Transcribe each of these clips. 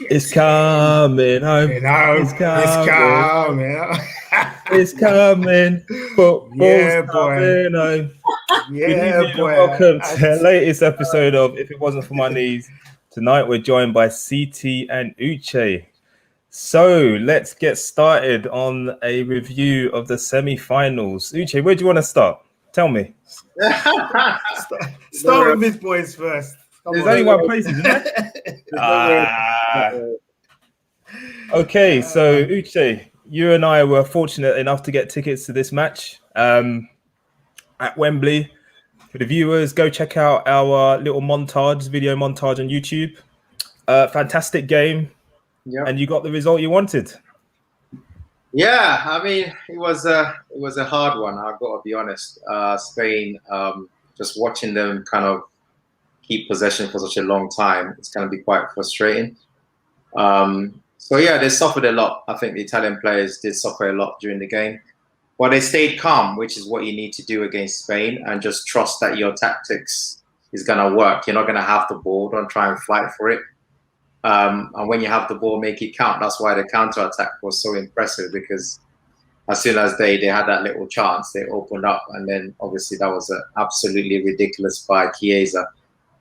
It's coming home. It's coming. It's coming. Football's coming home. Yeah, boy. Welcome to the latest episode of If It Wasn't For My Knees. Tonight we're joined by CT and Uche. So let's get started on a review of the semi-finals. Uche, where do you want to start? Tell me. Start with his boys first. There's only one place, isn't there? Okay, so Uche, you and I were fortunate enough to get tickets to this match at Wembley. For the viewers, go check out our little video montage on YouTube. Fantastic game, and you got the result you wanted. Yeah, I mean, it was a hard one. I've got to be honest. Spain, just watching them kind of keep possession for such a long time, it's going to be quite frustrating. So yeah, they suffered a lot. I think the Italian players did suffer a lot during the game, but they stayed calm, which is what you need to do against Spain, and just trust that your tactics is going to work. You're not going to have the ball. Don't try and fight for it. And when you have the ball, make it count. That's why the counter-attack was so impressive, because as soon as they had that little chance, they opened up. And then obviously that was absolutely ridiculous by Chiesa.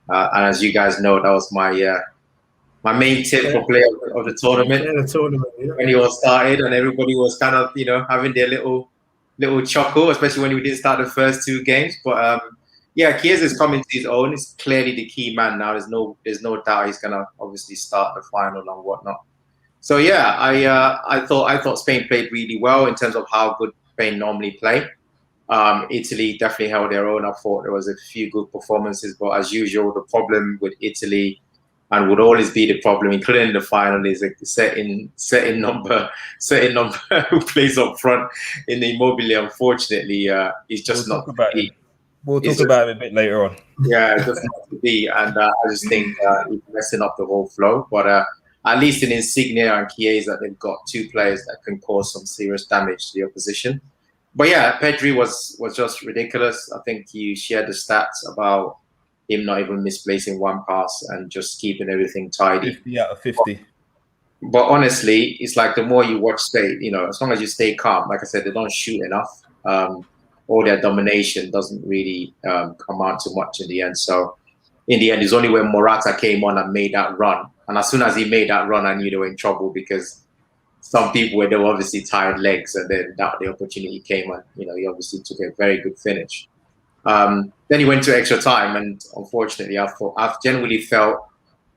And as you guys know, that was my main tip for player of the tournament. When he all started and everybody was kind of, having their little chuckle, especially when we didn't start the first two games. But yeah, Chiesa is coming to his own. He's clearly the key man now. There's no doubt he's gonna obviously start the final and whatnot. So yeah, I thought Spain played really well in terms of how good Spain normally play. Italy definitely held their own. I thought there was a few good performances, but as usual, the problem with Italy, and would always be the problem, including in the final, is a certain number who plays up front in the Immobile. Unfortunately, he's just not to be. We'll talk about it a bit later on. Yeah, it's just not to be, and I just think he's messing up the whole flow. But at least in Insigne and Chiesa, they've got two players that can cause some serious damage to the opposition. But yeah, Pedri was just ridiculous. I think you shared the stats about him not even misplacing one pass and just keeping everything tidy. 50 out of 50. But honestly, it's like the more you watch Spain, as long as you stay calm, like I said, they don't shoot enough. All their domination doesn't really come out too much in the end. So in the end, it's only when Morata came on and made that run. And as soon as he made that run, I knew they were in trouble, because some people were obviously tired legs, and then the opportunity came, and he obviously took a very good finish. Then he went to extra time, and unfortunately, I've genuinely felt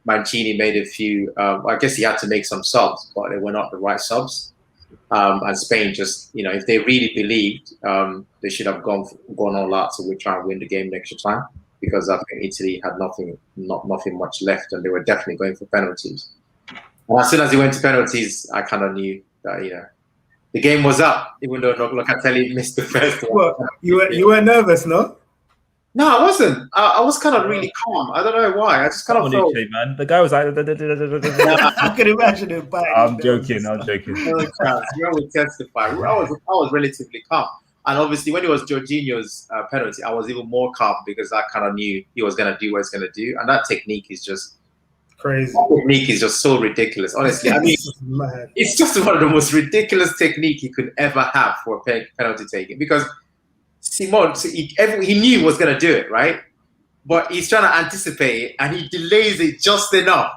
Mancini made a few. I guess he had to make some subs, but they were not the right subs. And Spain just, if they really believed, they should have gone all out. So we try and win the game in extra time, because I think Italy had nothing much left, and they were definitely going for penalties. And as soon as he went to penalties, I kind of knew that the game was up, even though Locatelli missed the first one. Well, you were nervous, no? No, I wasn't. I was kind of really calm. I don't know why. I just kind of felt. Man. The guy was like. I can imagine him. I'm joking. You will testify. I was relatively calm, and obviously when it was Jorginho's penalty, I was even more calm, because I kind of knew he was going to do what he's going to do, and that technique is just crazy. That technique is just so ridiculous. Honestly, I mean, it's just one of the most ridiculous technique you could ever have for a penalty taking, because Simon, he knew he was going to do it, right? But he's trying to anticipate it, and he delays it just enough.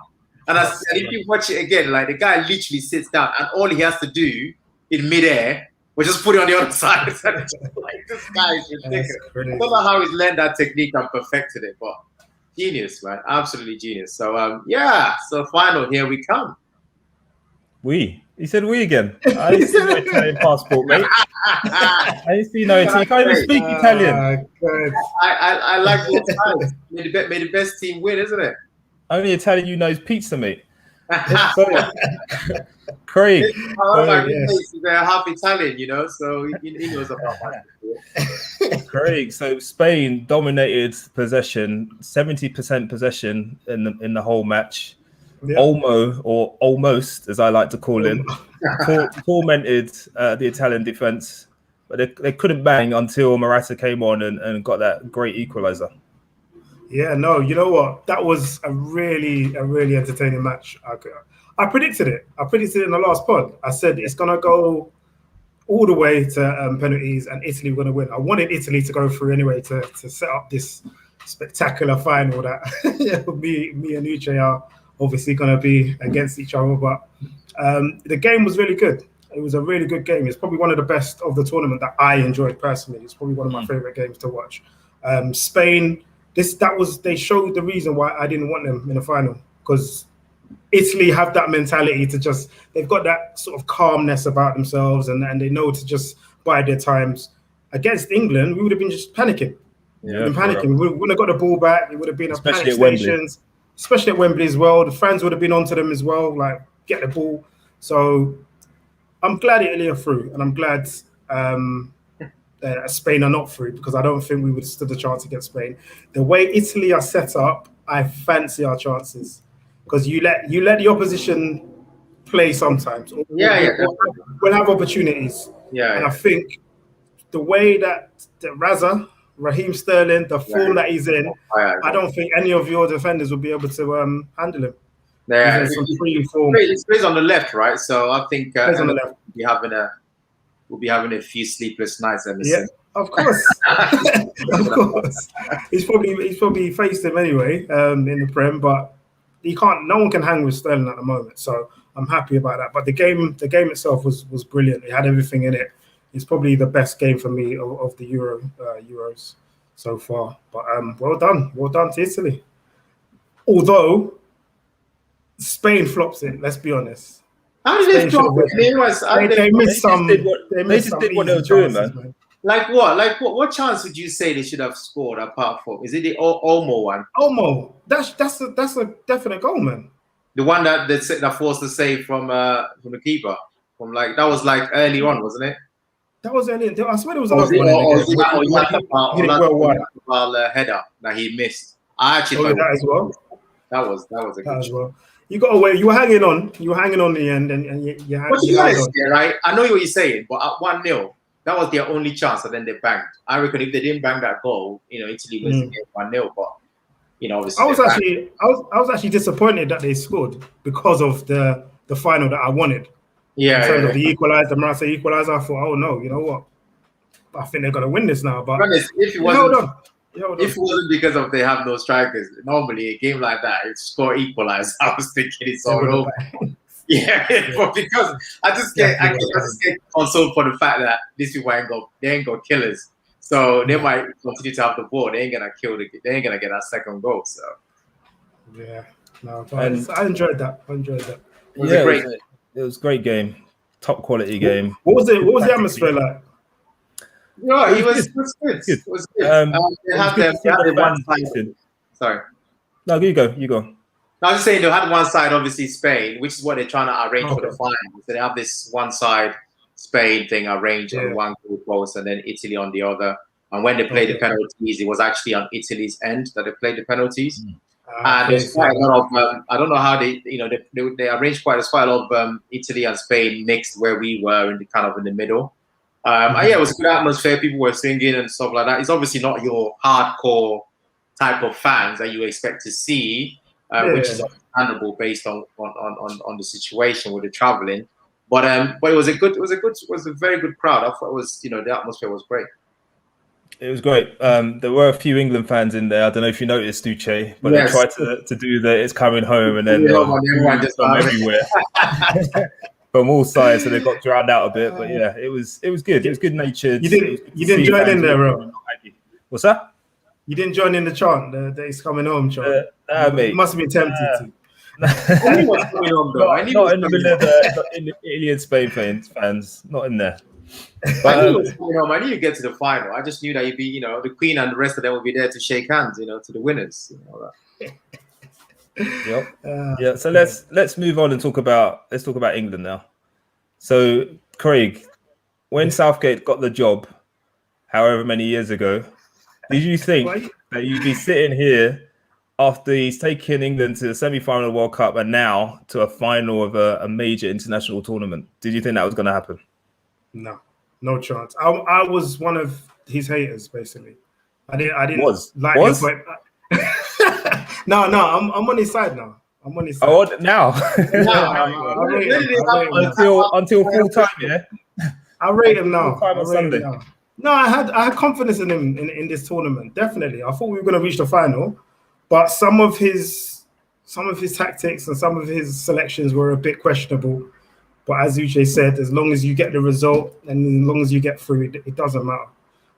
And if you watch it again, like, the guy literally sits down, and all he has to do in midair was just put it on the other side. Like, this guy is ridiculous. I don't know how he's learned that technique and perfected it, but genius, man. Absolutely genius. So, so final, here we come. He said we again. I didn't see no Italian passport, mate. I didn't see no Italian. You can't even speak Italian. I like the Italians. May the best team win, isn't it? Only Italian you know is pizza, mate. Craig. They're half Italian, so he knows about that. Craig. So Spain dominated possession, 70% possession in the whole match. Yeah. Olmo, or almost, as I like to call him, tormented the Italian defense, but they couldn't bang until Morata came on and got that great equalizer. Yeah, no, you know what? That was a really entertaining match. I predicted it. I predicted it in the last pod. I said it's gonna go all the way to penalties, and Italy were going to win. I wanted Italy to go through anyway to set up this spectacular final that me and Uche are obviously going to be against each other. But the game was really good. It was a really good game. It's probably one of the best of the tournament that I enjoyed personally. It's probably one of my favorite games to watch. Spain, they showed the reason why I didn't want them in the final, because Italy have that mentality to just, they've got that sort of calmness about themselves, and they know to just bide their times. Against England, we would have been just panicking. Yeah, been panicking. We wouldn't have got the ball back. It would have been especially a panic stations, especially at Wembley as well. The fans would have been onto them as well, like get the ball. So I'm glad Italy are through, and I'm glad Spain are not through, because I don't think we would have stood a chance against Spain. The way Italy are set up, I fancy our chances, because you let the opposition play sometimes. We'll have opportunities. And I think the way that Raheem Sterling, the form that he's in, I don't think any of your defenders will be able to handle him. Yeah, he's in some free form. He plays on the left, right? So I think on the left. We'll be having a few sleepless nights. Yeah, of course. Of course. He's probably faced him anyway in the Prem, but no one can hang with Sterling at the moment. So I'm happy about that. But the game itself was brilliant. It had everything in it. It's probably the best game for me of the Euros so far. But well done to Italy. Although Spain flops it, let's be honest. How did they flop it? They missed some. They just did what they were doing, man. Like what? Like what chance would you say they should have scored apart from? Is it the Olmo one? Olmo, that's a definite goal, man. The one that forced the save from the keeper. That was like early on, wasn't it? That was early. I swear there was another one. Or header that he missed. I actually thought that as well. That was a good as well. You got away. You were hanging on. You were hanging on the end, and you had. Right? I know what you're saying, but at 1-0, that was their only chance, and then they banged. I reckon if they didn't bang that goal, Italy was again 1-0. But obviously, I was actually disappointed that they scored because of the final that I wanted. Yeah. In terms of the equalizer, the Marseille equalizer, I thought, oh no, you know what? I think they're gonna win this now. But if it wasn't because of they have no strikers, normally a game like that, it's score equalize. I was thinking it's all over. Yeah, but because I just get consoled for the fact that these people ain't got killers, so they might continue to have the ball. They ain't gonna get that second goal. So yeah, no, I enjoyed that. It was a great game, top quality game. What was the atmosphere like? No, it was good. It was good. They had one side. Sorry. No, you go. I was just saying they had one side, obviously Spain, which is what they're trying to arrange for the final. So they have this one side Spain thing arranged on one goal post, and then Italy on the other. And when they played the penalties, it was actually on Italy's end that they played the penalties. And there's quite a lot of I don't know how they arranged quite a lot of Italy and Spain mixed where we were in the middle. It was a good atmosphere. People were singing and stuff like that. It's obviously not your hardcore type of fans that you expect to see, which is understandable based on the situation with the traveling. But it was a very good crowd. I thought the atmosphere was great. It was great. There were a few England fans in there. I don't know if you noticed, Uche, but they tried to do the "it's coming home" and then everyone just from everywhere, from all sides, so they got drowned out a bit. But yeah, it was good. It was good natured. You didn't join in there, bro. What's that? You didn't join in the chant, the "it's coming home" chant. Mate. You must have been tempted to. I knew what's going on, though. Not in the middle of the Italy and Spain fans, not in there. But I knew what's going on. I knew you'd get to the final. I just knew that you'd be, the Queen and the rest of them would be there to shake hands, to the winners. Yep. So let's move on and talk about England now. So Craig, when Southgate got the job, however many years ago, did you think that you'd be sitting here after he's taken England to the semi-final of the World Cup and now to a final of a major international tournament? Did you think that was going to happen? No chance. I was one of his haters, basically. I didn't like him. No, I'm on his side now. I'm on his side. Oh, now. I rate him. Until full time, yeah. I rate him now. Full time on Sunday. No, I had confidence in him in this tournament. Definitely, I thought we were going to reach the final, but some of his tactics and some of his selections were a bit questionable. But as Uche said, as long as you get the result and as long as you get through, it doesn't matter.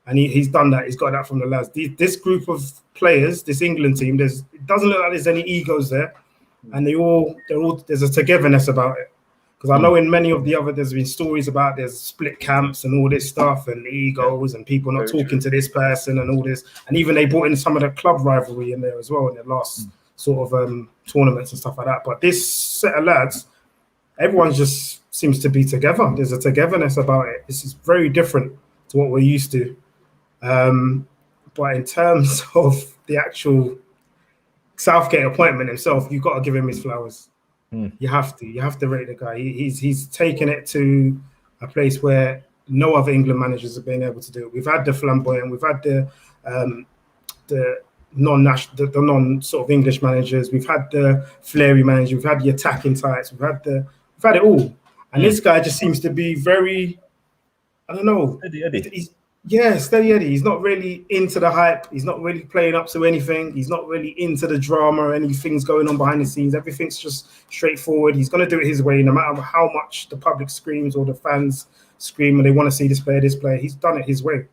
And he's done that. He's got that from the lads. This group of players, this England team, it doesn't look like there's any egos there, and they're all there's a togetherness about it. Because I know in many of the other, there's been stories about there's split camps and all this stuff and egos and people not talking to this person and all this. And even they brought in some of the club rivalry in there as well in their last sort of tournaments and stuff like that. But this set of lads, everyone just seems to be together. There's a togetherness about it. This is very different to what we're used to. But in terms of the actual Southgate appointment himself, you've got to give him his flowers. You have to rate the guy. He's taken it to a place where no other England managers have been able to do it. We've had the flamboyant, we've had the non sort of English managers, we've had the flary manager, we've had the attacking types, we've had it all. And this guy just seems to be very, I don't know. Steady Eddie. Steady Eddie. He's not really into the hype. He's not really playing up to anything. He's not really into the drama, anything's going on behind the scenes. Everything's just straightforward. He's going to do it his way, no matter how much the public screams or the fans scream and they want to see this player. He's done it his way.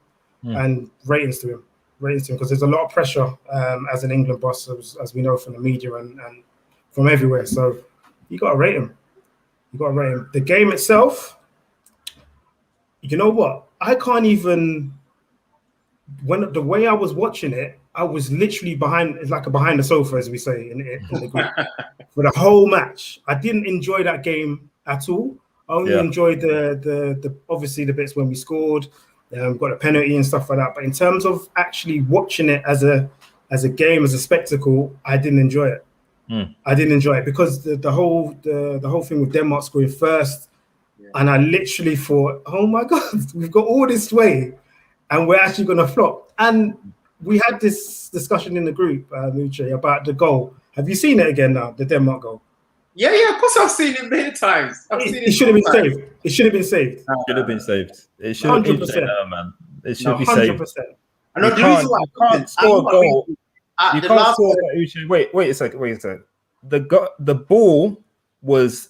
And ratings to him, because there's a lot of pressure as an England boss, as we know from the media and from everywhere. So you got to rate him. The game itself, you know what? I can't even. When the way I was watching it, I was literally behind the sofa, as we say in the group, for the whole match. I didn't enjoy that game at all. I only enjoyed the obviously the bits when we scored, got a penalty and stuff like that. But in terms of actually watching it as a game, as a spectacle, I didn't enjoy it. I didn't enjoy it because the whole thing with Denmark scoring first. And I literally thought, oh my God, we've got all this way and we're actually going to flop. And we had this discussion in the group, Uche, about the goal. Have you seen it again now, the Denmark goal? Yeah, of course I've seen it many times. It should have been saved. It should have been saved. It should have been saved, man. It should be saved. 100%. And the reason why you can't score a goal. You can't score Uche. Wait a second. The ball was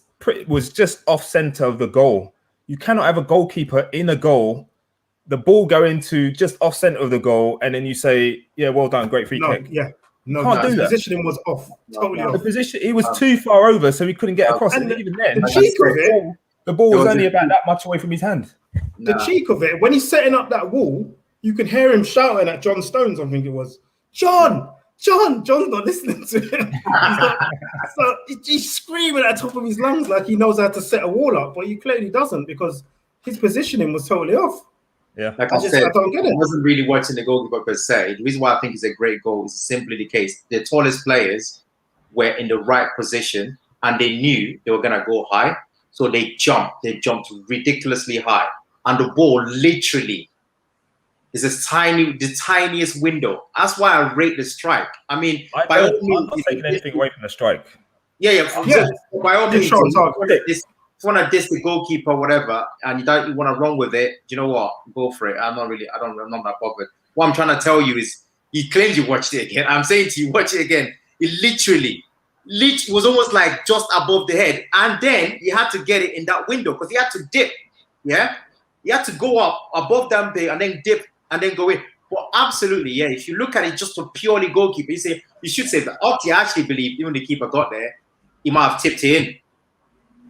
just off center of the goal. You cannot have a goalkeeper in a goal, the ball going to just off center of the goal, and then you say, "Yeah, well done, great free kick." No, can't do that. The positioning was off, totally off. The position, it was too far over, so he couldn't get across. And even then, the ball was only about that much away from his hand. The cheek of it, when he's setting up that wall, you can hear him shouting at John Stones. I think it was John's not listening to him. He's screaming at the top of his lungs like he knows how to set a wall up, but he clearly doesn't because his positioning was totally off. Yeah, like I said, I don't get it. I wasn't really watching the goalkeeper per se. The reason why I think it's a great goal is simply the case. The tallest players were in the right position and they knew they were going to go high. So they jumped. They jumped ridiculously high. And the ball literally is the tiniest window. That's why I rate the strike. I mean, by all means, I'm not taking anything away from the strike. Yeah. By all means, if you want to diss the goalkeeper or whatever, and you want to run with it, you know what? Go for it. I'm not that bothered. What I'm trying to tell you is, he claims you watched it again. I'm saying to you, watch it again. It literally was almost like just above the head, and then he had to get it in that window because he had to dip. Yeah, he had to go up above that big and then dip and then go in. But absolutely, yeah. If you look at it just for purely goalkeeper, you should say that. I actually believe even the keeper got there, he might have tipped it in.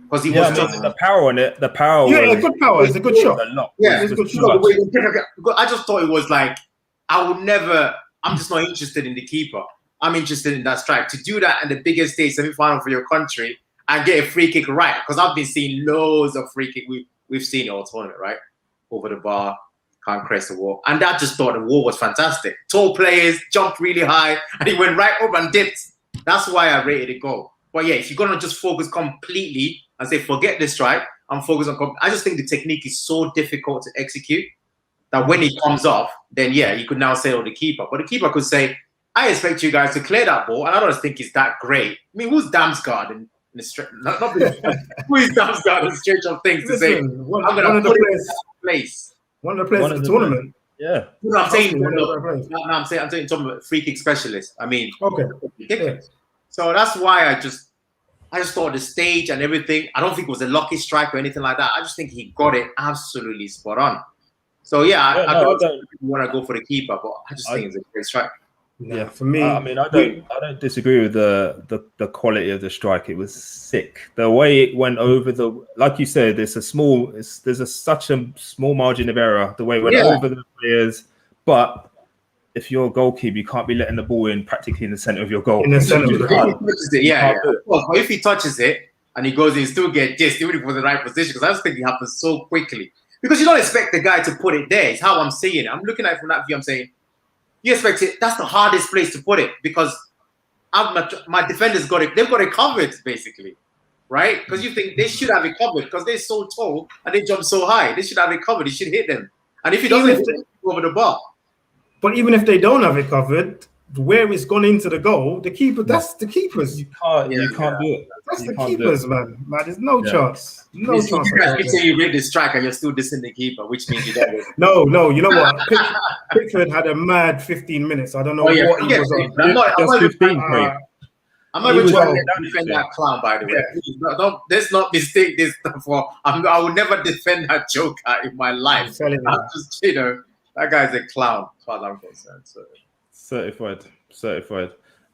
Because he was the power on it. The power. Yeah, good power. It's a good shot. It's a good shot. I just thought it was like, I'm just not interested in the keeper. I'm interested in that strike. To do that in the biggest stage semi-final for your country and get a free kick right. Because I've been seeing loads of free kick. We've seen it all tournament, right? Over the bar, can't crest the wall. And I just thought the wall was fantastic. Tall players jumped really high and he went right up and dipped. That's why I rated it goal. But yeah, if you're gonna just focus completely and say forget the strike and focus on, I just think the technique is so difficult to execute that when it comes off, then yeah, you could now say, oh, the keeper. But the keeper could say, I expect you guys to clear that ball, and I don't think it's that great. I mean, who's Damsgaard in the stretch? Who is Damsgaard in the stretch of things to say? One I'm of going to the put it in players, that place. one of the players at the tournament. Yeah. No, I'm saying, I'm saying, talking about free kick specialist. I mean, okay. Yeah. So that's why I just thought the stage and everything. I don't think it was a lucky strike or anything like that. I just think he got it absolutely spot on. So I don't want to go for the keeper, but I just think it's a great strike. Yeah, for me, I mean, I don't disagree with the quality of the strike. It was sick. The way it went over like you said, there's such a small margin of error. The way it went over the players, but if you're a goalkeeper, you can't be letting the ball in practically in the center of your goal. In the center of the goal. But if he touches it and he goes in, still get just even if it was the right position, because I just think it happens so quickly. Because you don't expect the guy to put it there. It's how I'm seeing it. I'm looking at it from that view. I'm saying, you expect it. That's the hardest place to put it because my defenders got it. They've got it covered, basically, right? Because you think they should have it covered because they're so tall and they jump so high. They should have it covered. It should hit them. And if he doesn't, go over the bar. But even if they don't have it covered, where it's gone into the goal, the keeper, that's the keepers. You can't do it. That's the keepers, man. There's no chance. No chance. You say you read the strike and you're still dissing the keeper, which means you don't. No, you know what? Pickford had a mad 15 minutes. I don't know what he was on. I'm not even trying to defend that clown, by the way. Let's not mistake this for. I will never defend that joker in my life. I'm just, that guy's a clown, as far as I'm concerned. So. Certified.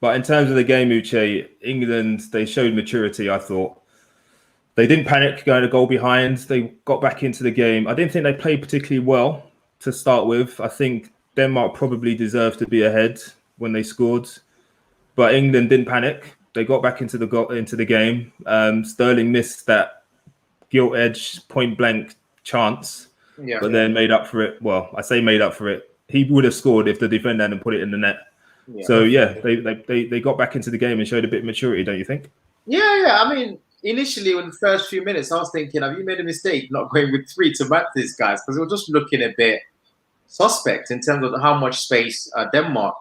But in terms of the game, Uche, England, they showed maturity, I thought. They didn't panic going a goal behind. They got back into the game. I didn't think they played particularly well to start with. I think Denmark probably deserved to be ahead when they scored. But England didn't panic. They got back into the game. Sterling missed that gilt-edged point-blank chance, but then made up for it. Well, I say made up for it. He would have scored if the defender hadn't put it in the net. Yeah. So they got back into the game and showed a bit of maturity, don't you think? Yeah. I mean, initially in the first few minutes, I was thinking, have you made a mistake not going with 3 to match these guys? Because it was just looking a bit suspect in terms of how much space Denmark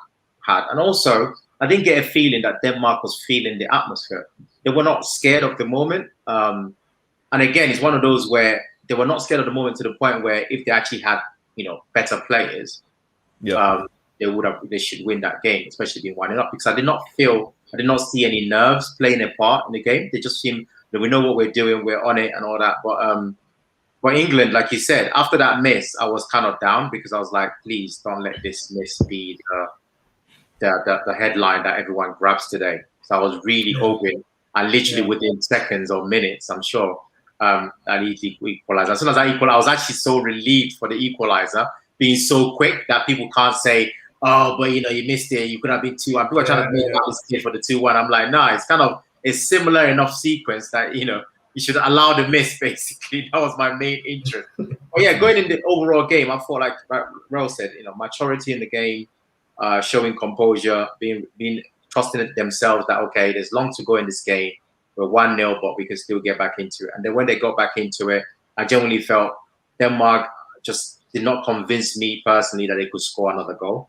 had. And also, I didn't get a feeling that Denmark was feeling the atmosphere. They were not scared of the moment. And again, it's one of those where they were not scared of the moment to the point where if they actually had, better players, they should win that game, especially being 1-0, because I did not see any nerves playing a part in the game. They just seemed that we know what we're doing, we're on it and all that. But England, like you said, after that miss, I was kind of down because I was like, please don't let this miss be the headline that everyone grabs today. So I was really hoping, and literally within seconds or minutes, I'm sure, that he equalizer. As soon as I equalized, I was actually so relieved for the equalizer being so quick that people can't say, oh, but you missed it. You could have been 2-1. People are trying to make out this for the 2-1. I'm like, no, it's kind of a similar enough sequence that you should allow the miss. Basically, that was my main interest. But yeah, going in the overall game, I thought, like Rel said, maturity in the game, showing composure, being trusting in themselves that okay, there's long to go in this game. We're 1-0, but we can still get back into it. And then when they got back into it, I genuinely felt Denmark just did not convince me personally that they could score another goal.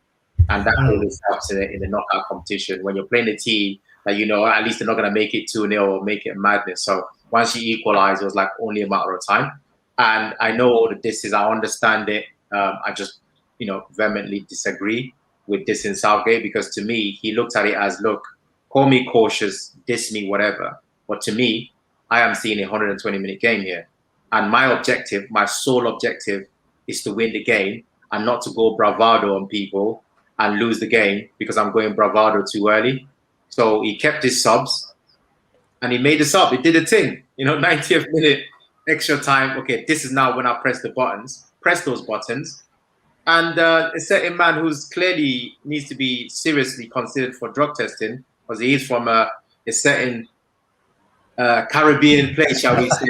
And that really helps in the knockout competition. When you're playing a team that at least they're not going to make it 2-0 or make it madness. So once you equalize, it was like only a matter of time. And I know all that this is, I understand it. I just, vehemently disagree with this in Southgate, because to me, he looked at it as, look, call me cautious, diss me, whatever. But to me, I am seeing a 120-minute game here. And my objective, my sole objective, is to win the game and not to go bravado on people and lose the game because I'm going bravado too early. So he kept his subs and he made the sub. He did a thing, 90th minute, extra time. Okay, this is now when I press those buttons. And a certain man who's clearly needs to be seriously considered for drug testing, because he is from a certain Caribbean place, shall we say.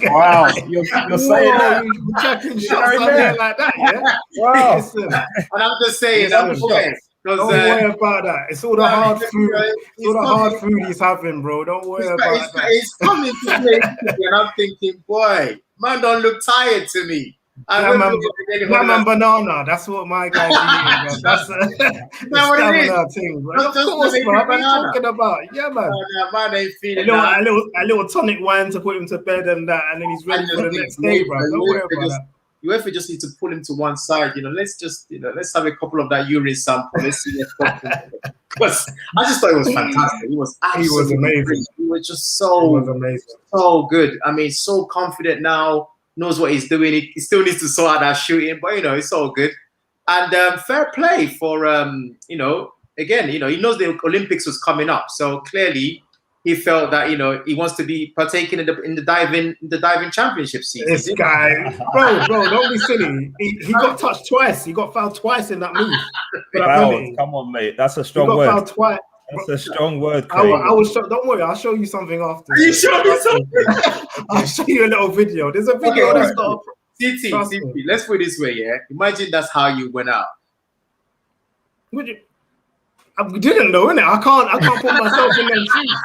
Wow, you're saying that. You're chucking shots on there like that, yeah? Wow. And I'm just saying, don't worry about that. It's all the hard food. It's all the hard food he's having, bro. Don't worry about that. It's coming to me, and I'm thinking, boy, man, don't look tired to me. Jam and banana. That's what my guy's eating, bro. That's the stamina thing, bro. Of course, bro. What are you talking about? Yeah, man. Man ain't feeling that. A little tonic wine to put him to bed and that, and then he's ready for the next day, bro. Don't worry about that. UEFA just need to pull him to one side. Let's have a couple of that urine sample. Let's see because I just thought it was fantastic. He was amazing. Great. He was just so good. I mean, so confident now. Knows what he's doing. He still needs to sort out that shooting, but it's all good. And fair play for again, he knows the Olympics was coming up, so clearly he felt that he wants to be partaking in the diving championship season. This guy, bro, don't be silly. He got touched twice. He got fouled twice in that move. Fouled. Come on, mate. That's a strong word. Fouled twice. That's a strong word. I will show. Don't worry, I'll show you something after. Are you showing me something? I'll show you a little video. There's a video that's got. CT, let's put it this way, yeah. Imagine that's how you went out. We didn't know, innit? I can't put myself in them shoes.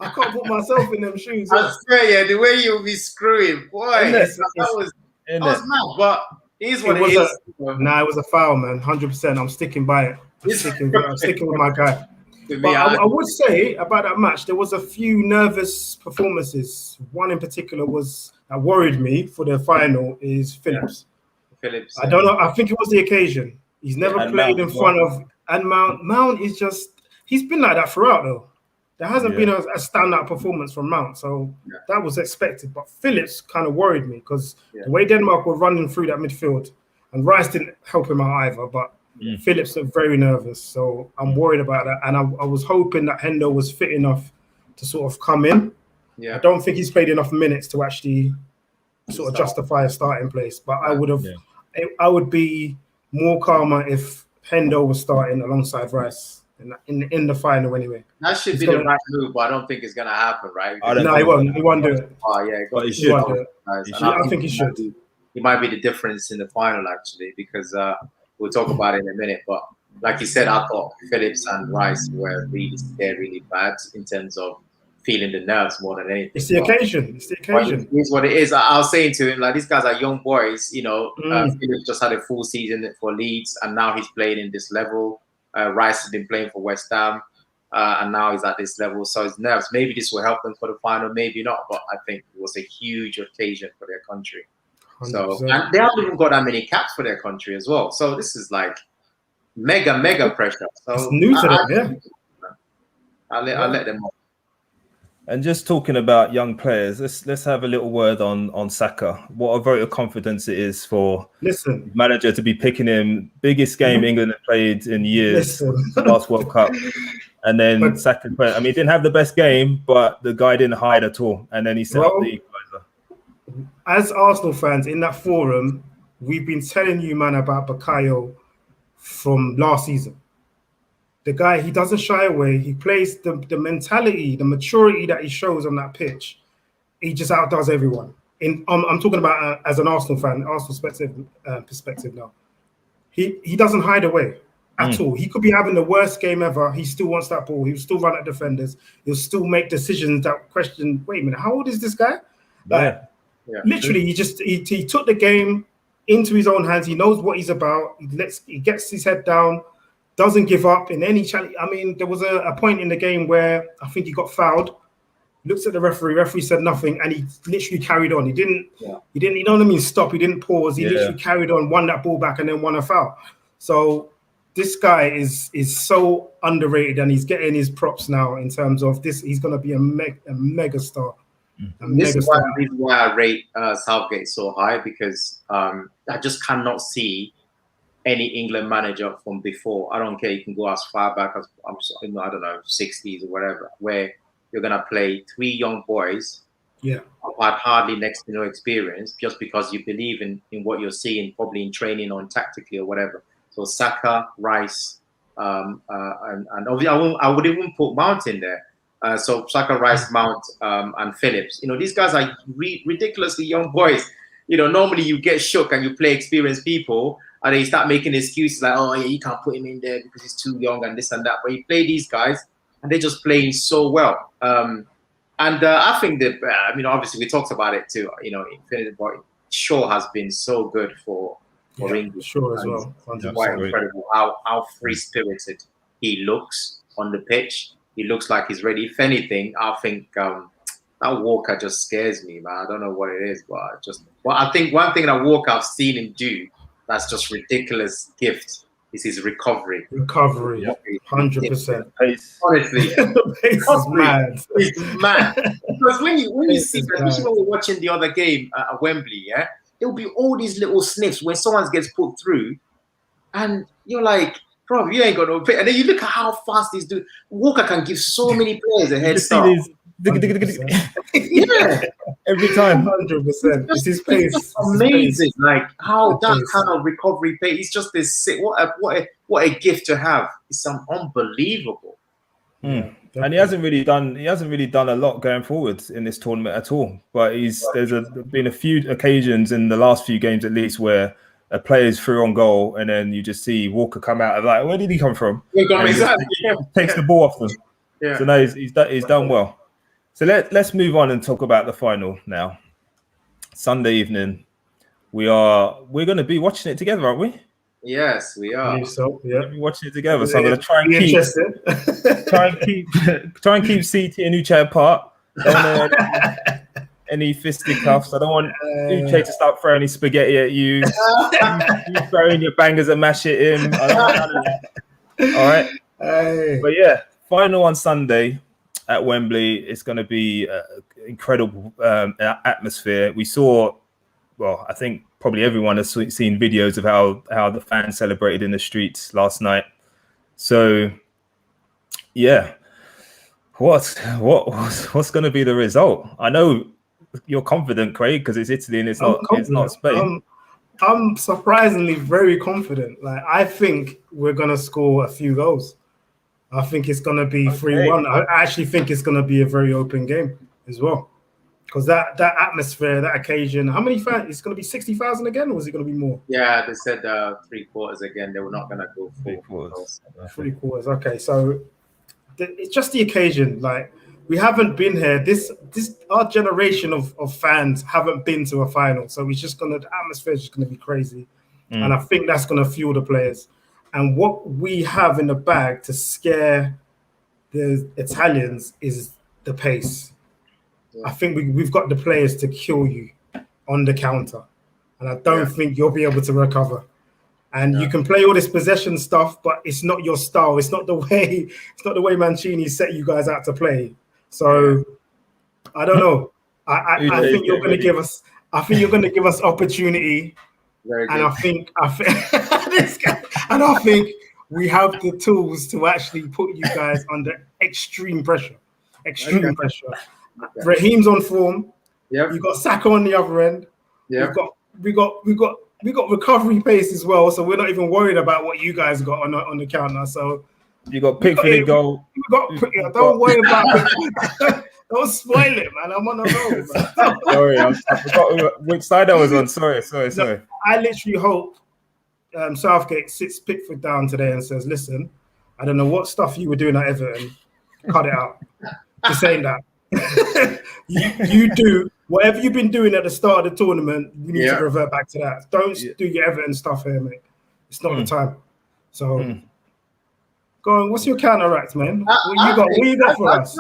I can't put myself in them shoes. I swear, yeah, the way you'll be screwing, boy, that was mad. But here's what it is. Nah, it was a foul, man. 100%. I'm sticking by it. I'm sticking with my guy. But I would say about that match, there was a few nervous performances. One in particular that worried me for the final is Phillips. Phillips. I don't know. I think it was the occasion. He's never played in front of. And Mount is he's been like that throughout, though. There hasn't been a standout performance from Mount, so that was expected. But Phillips kind of worried me because the way Denmark were running through that midfield, and Rice didn't help him out either, but Phillips looked very nervous, so I'm worried about that. And I was hoping that Hendo was fit enough to sort of come in. I don't think he's played enough minutes to actually sort of justify a starting place, but I would be more calmer if Hendo was starting alongside Rice in the final anyway. That should be the right move, but I don't think it's going to happen, right? No, he won't do it. Oh, yeah, he should. I think he should. He might be the difference in the final, actually, because we'll talk about it in a minute. But like you said, I thought Phillips and Rice were really bad in terms of feeling the nerves more than anything. It's the occasion. It's what it is. I was saying to him, like, these guys are young boys. Phillips just had a full season for Leeds, and now he's playing in this level. Rice has been playing for West Ham, and now he's at this level. So his nerves, maybe this will help them for the final, maybe not. But I think it was a huge occasion for their country. 100%. So, and they haven't even got that many caps for their country as well. So this is like mega pressure. So it's new to them, I'll let them off. And just talking about young players, let's have a little word on Saka. What a vote of confidence it is for the manager to be picking him. Biggest game England have played in years, last World Cup. And then Saka, I mean, he didn't have the best game, but the guy didn't hide at all. And then he set up the equaliser. As Arsenal fans in that forum, we've been telling you, man, about Bukayo from last season. The guy, he doesn't shy away. He plays the mentality, the maturity that he shows on that pitch. He just outdoes everyone. I'm talking about as an Arsenal fan, Arsenal perspective now. He doesn't hide away at all. He could be having the worst game ever. He still wants that ball. He'll still run at defenders. He'll still make decisions that question, wait a minute, how old is this guy? Literally, he took the game into his own hands. He knows what he's about. He gets his head down. Doesn't give up in any challenge. I mean, there was a point in the game where I think he got fouled. Looks at the referee. Referee said nothing, and he literally carried on. He didn't. You know what I mean? Stop. He didn't pause. He literally carried on, won that ball back, and then won a foul. So this guy is so underrated, and he's getting his props now in terms of this. He's going to be a mega star. This is why I rate Southgate so high, because I just cannot see any England manager from before. I don't care. You can go as far back as I don't know, 60s or whatever, where you're gonna play three young boys, who had hardly next to no experience, just because you believe in what you're seeing, probably in training or tactically or whatever. So Saka, Rice, and obviously I would even put Mount in there. So Saka, Rice, Mount, and Phillips. These guys are ridiculously young boys. Normally you get shook and you play experienced people, and they start making excuses like, oh, yeah, you can't put him in there because he's too young and this and that. But you play these guys, and they're just playing so well. And I think that, obviously we talked about it too, Infinity, but Shaw has been so good for England. Sure as And well. it's quite incredible how free spirited he looks on the pitch. He looks like he's ready. If anything, I think that Walker just scares me, man. I don't know what it is, but I think one thing that Walker I've seen him do that's just ridiculous gift is his recovery. 100%. Honestly, The pace is mad. It's mad. Because when you see, especially when we're watching the other game at Wembley, yeah, there'll be all these little sniffs when someone gets put through, and you're like, bro, you ain't got no pay. And then you look at how fast he's doing. Walker can give so many players a head start. Yeah, every time. 100%. It's his pace. Amazing. Like how that kind of recovery pace. It's just this. What a gift to have. It's unbelievable. And he hasn't really done a lot going forwards in this tournament at all. But there's been a few occasions in the last few games at least where a player's through on goal and then you just see Walker come out of like, where did he come from? Exactly. Takes the ball off them. Yeah. So no, he's done well. So let's move on and talk about the final now. Sunday evening, we're going to be watching it together, aren't we? Yes, we are. I believe so. Yeah, we're watching it together. So I'm going to try and keep CT and Uche apart. Don't want any fisticuffs. I don't want Uche to start throwing his spaghetti at you. You throwing your bangers and mash it in. I don't want none of that. All right. Hey. But yeah, final on Sunday at Wembley. It's going to be incredible atmosphere. We saw, well, I think probably everyone has seen videos of how the fans celebrated in the streets last night. So, yeah, what's going to be the result? I know you're confident, Craig, because it's Italy and it's not Spain. I'm surprisingly very confident. Like I think we're going to score a few goals. I think it's going to be 3-1. I actually think it's going to be a very open game as well. Because that atmosphere, that occasion, how many fans? It's going to be 60,000 again, or is it going to be more? Yeah, they said 3/4 again. They were not going to go full. 3/4. Okay, so it's just the occasion. Like we haven't been here. Our generation of fans haven't been to a final, so the atmosphere is just going to be crazy, and I think that's going to fuel the players. And what we have in the bag to scare the Italians is the pace. I think we've got the players to kill you on the counter, and I don't think you'll be able to recover. And you can play all this possession stuff, but it's not your style. It's not the way Mancini set you guys out to play. So I don't know. I think you're going to give us. I think you're going to give us opportunity, and I think this guy, and I think we have the tools to actually put you guys under extreme pressure. Extreme pressure. Okay. Raheem's on form. Yep. You got Saka on the other end. Yeah. We got recovery pace as well. So we're not even worried about what you guys got on the counter. So you got Pickford in goal. Don't worry about it. Don't spoil it, man. I'm on a roll, man. Sorry, I forgot which side I was on. Sorry. No, I literally hope Southgate sits Pickford down today and says, "Listen, I don't know what stuff you were doing at Everton. Cut it out." Just saying that. you do whatever you've been doing at the start of the tournament. You need to revert back to that. Don't do your Everton stuff here, mate. It's not the time. So, go on. What's your counteract, man? What you got for us?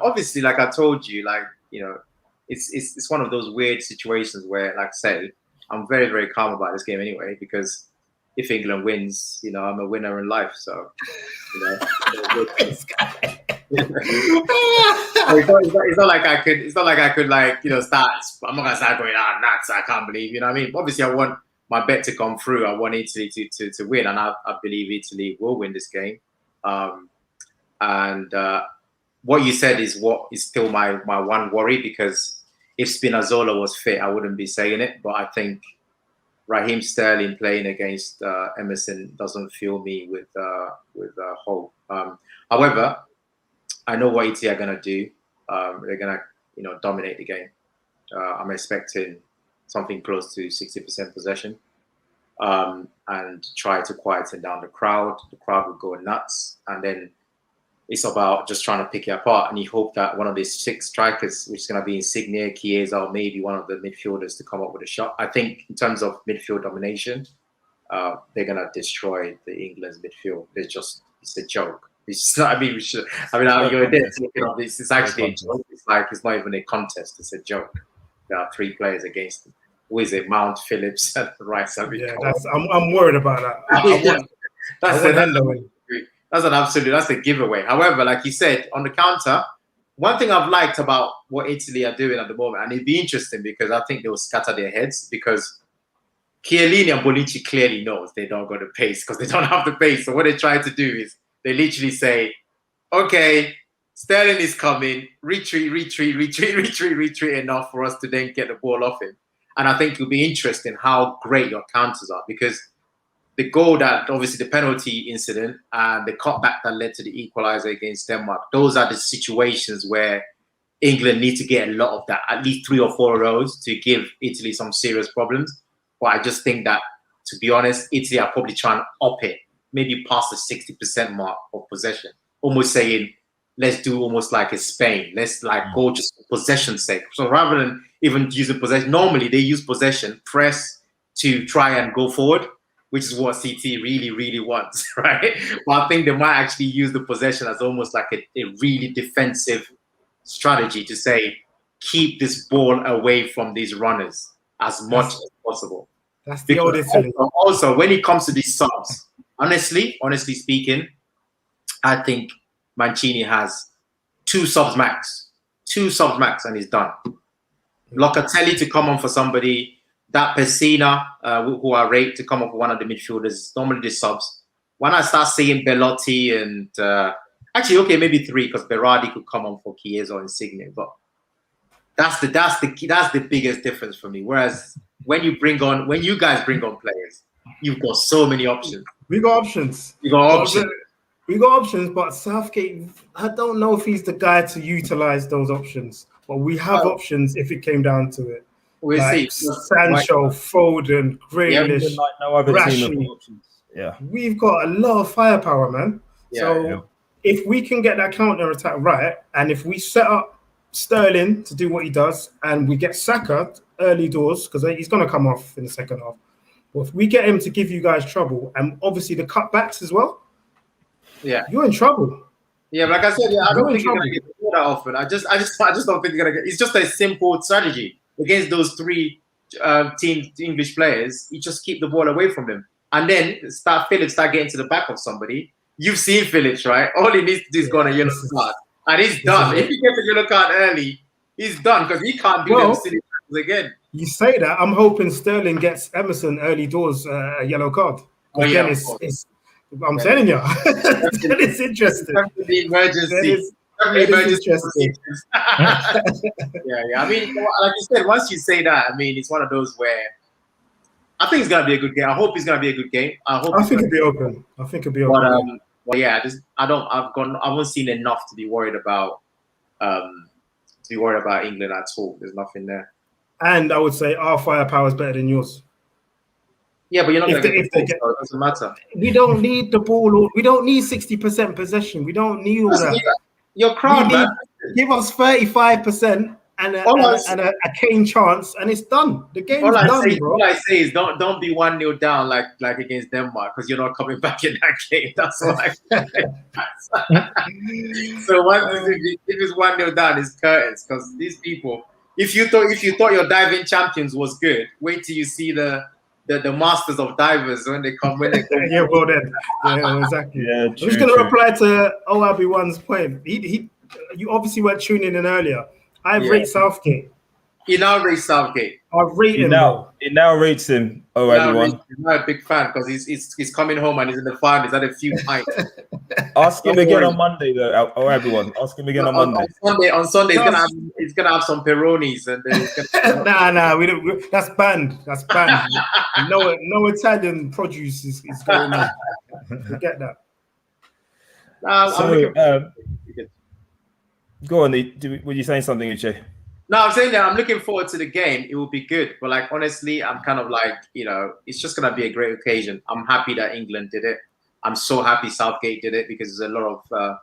Obviously, like I told you, it's one of those weird situations where, like I say, I'm very, very calm about this game anyway, because if England wins, I'm a winner in life. So, it's not like I could start. I'm not gonna start going nuts. I can't believe, you know what I mean? Obviously, I want my bet to come through. I want Italy to win, and I believe Italy will win this game. And what you said is what is still my one worry, because if Spinazzola was fit, I wouldn't be saying it. But I think Raheem Sterling playing against Emerson doesn't fill me with hope. However, I know what Italy are gonna do. They're gonna, dominate the game. I'm expecting something close to 60% possession, and try to quieten down the crowd. The crowd will go nuts, and then it's about just trying to pick it apart. And you hope that one of these 6 strikers, which is going to be Insigne, Chiesa, or maybe one of the midfielders to come up with a shot. I think in terms of midfield domination, they're going to destroy the England's midfield. It's a joke. It's not, you're there thinking of this. It's actually a joke. It's like, it's not even a contest. It's a joke. There are 3 players against them. Who is it? Mount, Phillips, and Rice. I'm worried about that. That's a giveaway. However, like you said, on the counter, one thing I've liked about what Italy are doing at the moment, and it'd be interesting because I think they will scatter their heads, because Chiellini and Bonucci clearly knows they don't got the pace because they don't have the pace. So what they try to do is they literally say, okay, Sterling is coming, retreat enough for us to then get the ball off him. And I think it'll be interesting how great your counters are, because the goal that, obviously the penalty incident and the cutback that led to the equalizer against Denmark, those are the situations where England need to get a lot of that, at least 3 or 4 rows to give Italy some serious problems. But I just think that, to be honest, Italy are probably trying to up it, maybe past the 60% mark of possession, almost saying, let's do almost like a Spain. Let's go just for possession's sake. So rather than even using possession, normally they use possession, press to try and go forward, which is what CT really, really wants, right? But I think they might actually use the possession as almost like a really defensive strategy to say, keep this ball away from these runners as much as possible. That's the old Italy. Also, when it comes to these subs, honestly speaking, I think Mancini has 2 subs max. 2 subs max, and he's done. Locatelli to come on for somebody, that Pessina, who I rate to come up with one of the midfielders, normally the subs. When I start seeing Belotti and actually, okay, maybe 3, because Berardi could come on for Chiesa or Insigne, but that's the biggest difference for me. Whereas when you guys bring on players, you've got so many options. We got options. We got options, but Southgate, I don't know if he's the guy to utilize those options. But we have options if it came down to it. We'll see. Sancho, Foden, Grealish, no other team Rashford. of options. Yeah, we've got a lot of firepower, man. If we can get that counter attack right, and if we set up Sterling to do what he does, and we get Saka early doors, because he's going to come off in the second half. But if we get him to give you guys trouble, and obviously the cutbacks as well, you're in trouble. Yeah, but like I said, I don't think you're going to get the ball that often. I just don't think you're going to get. It's just a simple strategy against those 3 English players. You just keep the ball away from them, and then Phillips start getting to the back of somebody. You've seen Phillips, right? All he needs to do is go on a yellow card, and he's done. If he gets a yellow card early, he's done, because he can't do them silly things again. You say that. I'm hoping Sterling gets Emerson early doors a yellow card. Again, I'm telling you, it's interesting. The emergency. Interesting. I mean, like you said, once you say that, I mean, it's one of those where I think it's gonna be a good game. I hope it's gonna be a good game. I think it'll be open. But yeah, I haven't seen enough to be worried about. England at all. There's nothing there. And I would say our firepower is better than yours. Yeah, but you're not going to get the ball, so it doesn't matter. We don't need the ball. We don't need 60% possession. We don't need all that. You're crowd, man. Give us 35% and a Kane chance, and it's done. The game's done, bro. All I say is don't be 1-0 down like against Denmark, because you're not coming back in that game. That's all I say. So if it's 1-0 down, it's curtains, because these people. If you thought your diving champions was good, wait till you see the masters of divers when they come. Yeah, well then. Yeah, exactly. Yeah, I'm just going to reply to ORB1's point. You obviously weren't tuning in earlier. I rate Southgate. You now rate Southgate. I rate him. It now rates him. ORB1. He's not a big fan, because he's coming home and he's in the final. He's had a few pints. Ask him again on Monday, though. ORB1. Ask him again on Monday. On Sunday, he's gonna have some Peronis, and then nah. We don't. That's banned. That's banned. no Italian produce is going on. Forget that. Go on. Were you saying something, Uche? No, I'm saying that I'm looking forward to the game. It will be good. But like, honestly, I'm kind of like, it's just going to be a great occasion. I'm happy that England did it. I'm so happy Southgate did it, because there's a lot of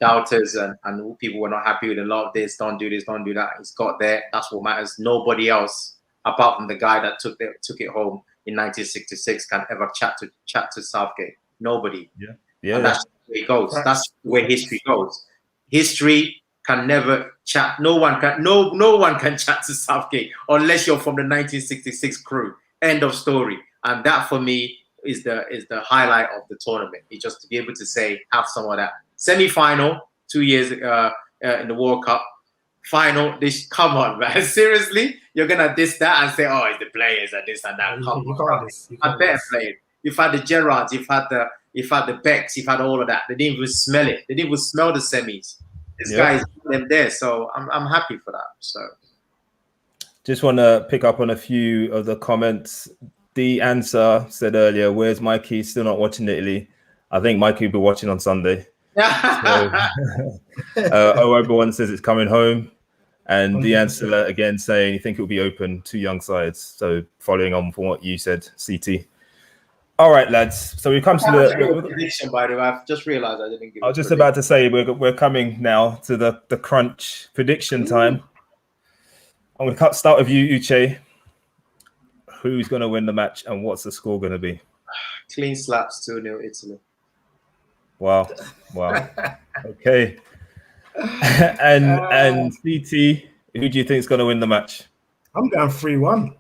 doubters and people were not happy with a lot of this. Don't do this, don't do that. It's got there. That's what matters. Nobody else, apart from the guy that took it home in 1966, can ever chat to Southgate. Nobody. Yeah. And that's the way it goes. That's the way history goes. History can never chat. No one can chat to Southgate unless you're from the 1966 crew. End of story. And that for me is the highlight of the tournament. It's just to be able to say, have some of that. Semi-final 2 years in the World Cup. Final, come on, man. Seriously? You're gonna diss that and say, oh, it's the players and this and that. Come on. I better play it. You've had the Gerrards, you've had the Becks, you've had all of that. They didn't even smell it. They didn't even smell the semis. This guy's them there, so I'm happy for that. So just want to pick up on a few of the comments. The answer said earlier, where's Mikey? Still not watching Italy. I think Mikey will be watching on Sunday. Everyone says it's coming home. And the answer again saying you think it will be open to young sides. So following on from what you said, CT. All right, lads. So we come to the prediction. By the way, I've just realised I didn't give. I was just about to say we're coming now to the crunch prediction time. I'm going to start with you, Uche. Who's going to win the match and what's the score going to be? Clean slaps 2-0 Italy. Wow. Okay. and CT, who do you think is going to win the match? I'm going 3-1.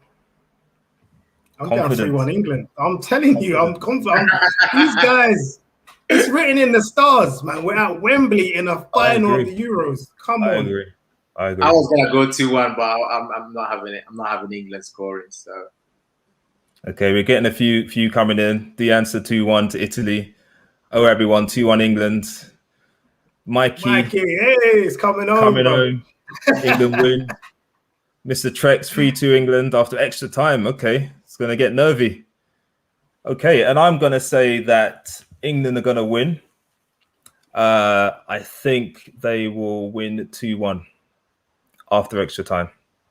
I'm going 3-1 England. I'm telling you, I'm confident. These guys, it's written in the stars, man. We're at Wembley in a final of the Euros. Come on. I agree. I was gonna go 2-1, but I'm not having it. I'm not having England scoring. So okay, we're getting a few coming in. The answer 2-1 to Italy. Oh, everyone, 2-1 England. Mikey, hey, it's coming home. England win. Mr. Trex 3-2 England after extra time. Okay, it's gonna get nervy. Okay, and I'm gonna say that England are gonna win. I think they will win 2-1 after extra time.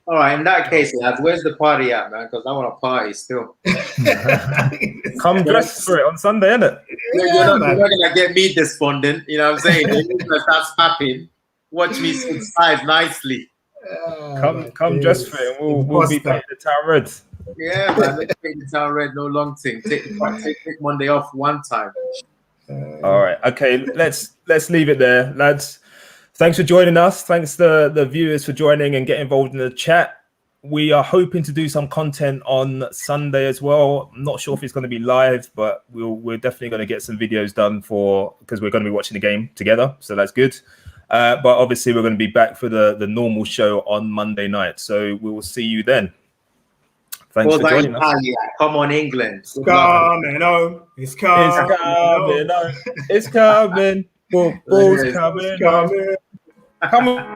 All right, in that case, lads, where's the party at, man? Because I want to party still. Come dressed for it on Sunday, innit? You're not going to get me despondent, you know what I'm saying? That's happening. Watch me subside nicely. Come dressed for it, and we'll be painting the town red. Yeah, man, let's paint the town red, no long thing. Take Monday off one time. All right, okay, let's leave it there, lads. Thanks for joining us. Thanks to the viewers for joining and getting involved in the chat. We are hoping to do some content on Sunday as well. I'm not sure if it's going to be live, but we're definitely going to get some videos done because we're going to be watching the game together. So that's good. But obviously, we're going to be back for the normal show on Monday night. So we will see you then. Thanks for joining us. Come on, England. It's coming home. It's coming. It's coming. Football's coming. Come on.